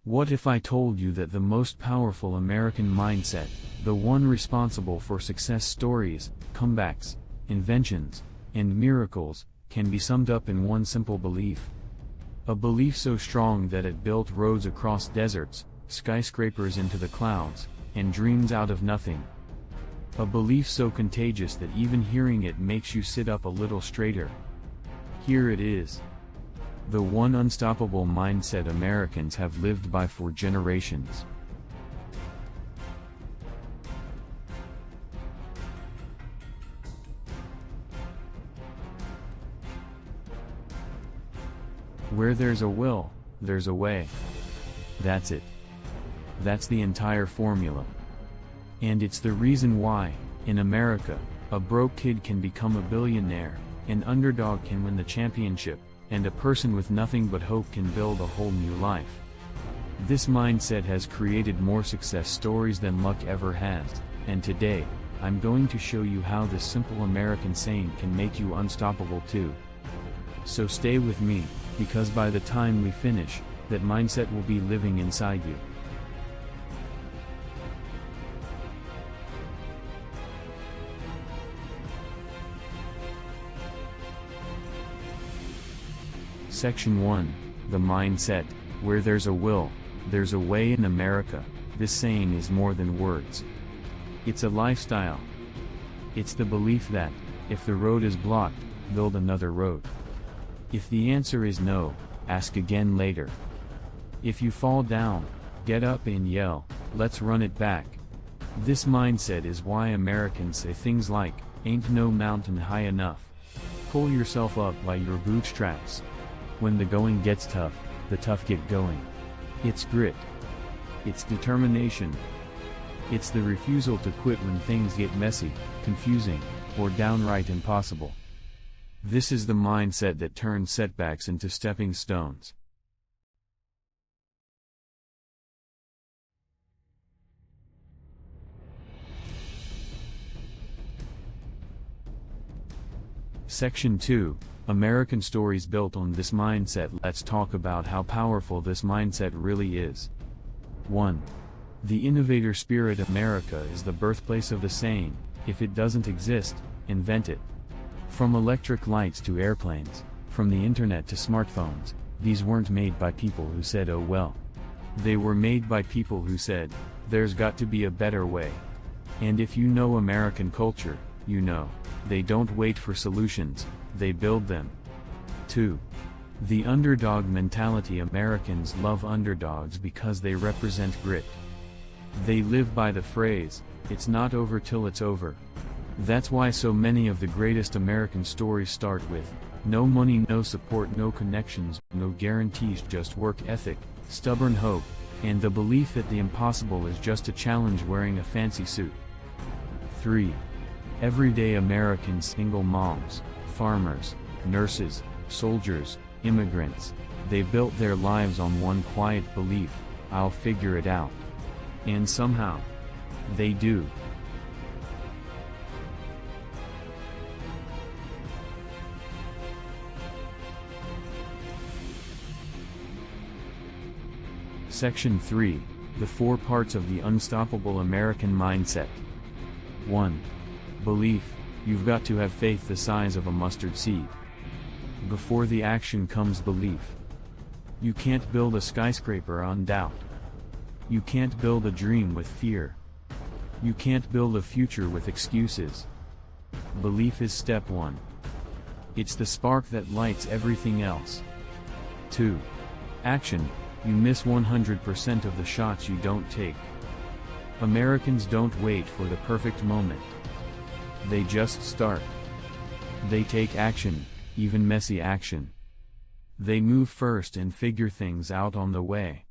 What if I told you that the most powerful American mindset, the one responsible for success stories, comebacks, inventions, and miracles, can be summed up in one simple belief? A belief so strong that it built roads across deserts, skyscrapers into the clouds, and dreams out of nothing. A belief so contagious that even hearing it makes you sit up a little straighter. Here it is. The one unstoppable mindset Americans have lived by for generations. Where there's a will, there's a way. That's it. That's the entire formula. And it's the reason why, in America, a broke kid can become a billionaire, an underdog can win the championship, and a person with nothing but hope can build a whole new life. This mindset has created more success stories than luck ever has, and today, I'm going to show you how this simple American saying can make you unstoppable too. So stay with me, because by the time we finish, that mindset will be living inside you. Section 1, The Mindset. Where there's a will, there's a way. In America, this saying is more than words. It's a lifestyle. It's the belief that, if the road is blocked, build another road. If the answer is no, ask again later. If you fall down, get up and yell, let's run it back. This mindset is why Americans say things like, ain't no mountain high enough. Pull yourself up by your bootstraps. When the going gets tough, the tough get going. It's grit. It's determination. It's the refusal to quit when things get messy, confusing, or downright impossible. This is the mindset that turns setbacks into stepping stones. Section 2, American stories built on this mindset. Let's talk about how powerful this mindset really is. 1. The innovator spirit. America is the birthplace of the saying, if it doesn't exist, invent it. From electric lights to airplanes, from the internet to smartphones, these weren't made by people who said oh well. They were made by people who said, there's got to be a better way. And if you know American culture, you know, they don't wait for solutions, they build them. 2. The underdog mentality. Americans love underdogs because they represent grit. They live by the phrase, it's not over till it's over. That's why so many of the greatest American stories start with, no money, no support, no connections, no guarantees, just work ethic, stubborn hope, and the belief that the impossible is just a challenge wearing a fancy suit. 3. Everyday Americans. Single moms, farmers, nurses, soldiers, immigrants, they built their lives on one quiet belief, I'll figure it out. And somehow, they do. Section 3, The 4 parts of the unstoppable American mindset. 1. Belief. You've got to have faith the size of a mustard seed. Before the action comes belief. You can't build a skyscraper on doubt. You can't build a dream with fear. You can't build a future with excuses. Belief is step 1. It's the spark that lights everything else. 2. Action. You miss 100% of the shots you don't take. Americans don't wait for the perfect moment. They just start. They take action, even messy action. They move first and figure things out on the way.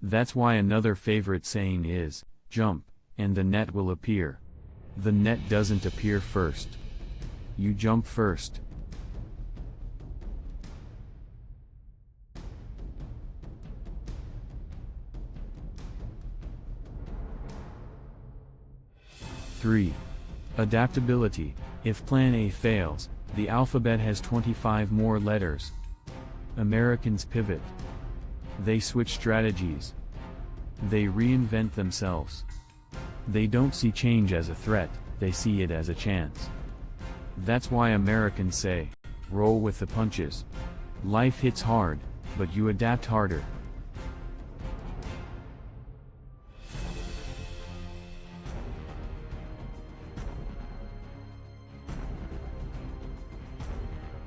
That's why another favorite saying is, jump, and the net will appear. The net doesn't appear first. You jump first. Three. Adaptability. If Plan A fails, the alphabet has 25 more letters. Americans pivot. They switch strategies. They reinvent themselves. They don't see change as a threat, they see it as a chance. That's why Americans say, roll with the punches. Life hits hard, but you adapt harder.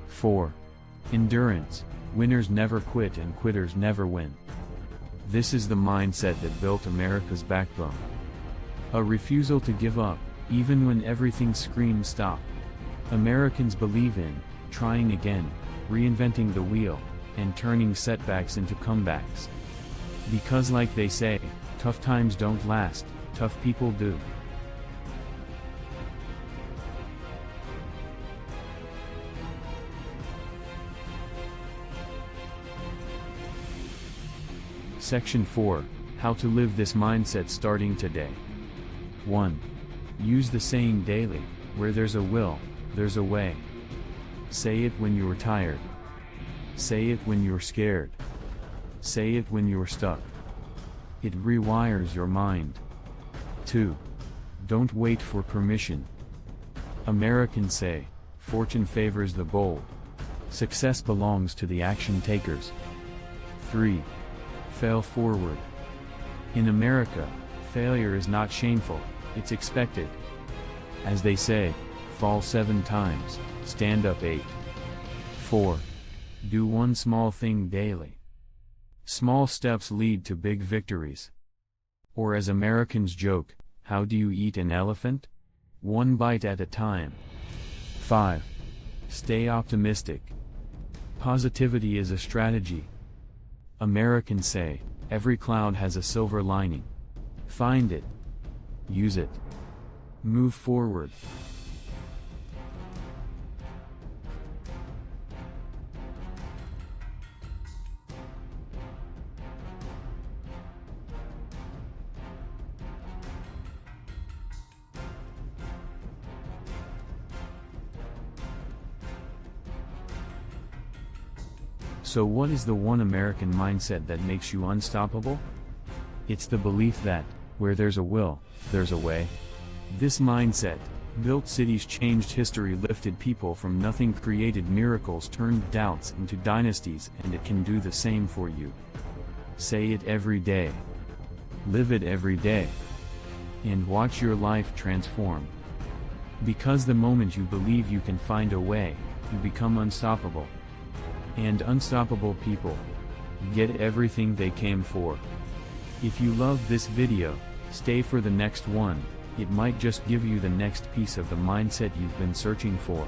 Four. Endurance. Winners never quit and quitters never win. This is the mindset that built America's backbone. A refusal to give up, even when everything screams stop. Americans believe in trying again, reinventing the wheel, and turning setbacks into comebacks. Because like they say, tough times don't last, tough people do. Section 4, How to live this mindset starting today. 1. Use the saying daily, where there's a will, there's a way. Say it when you're tired. Say it when you're scared. Say it when you're stuck. It rewires your mind. 2. Don't wait for permission. Americans say, fortune favors the bold. Success belongs to the action takers. 3. Fail forward. In America, failure is not shameful, it's expected. As they say, fall 7 times, stand up 8. 4. Do one small thing daily. Small steps lead to big victories. Or as Americans joke, how do you eat an elephant? One bite at a time. 5. Stay optimistic. Positivity is a strategy. Americans say, every cloud has a silver lining. Find it. Use it. Move forward. So what is the one American mindset that makes you unstoppable? It's the belief that, where there's a will, there's a way. This mindset built cities, changed history, lifted people from nothing, created miracles, turned doubts into dynasties, and it can do the same for you. Say it every day. Live it every day. And watch your life transform. Because the moment you believe you can find a way, you become unstoppable. And unstoppable people get everything they came for. If you love this video, stay for the next one. It might just give you the next piece of the mindset you've been searching for.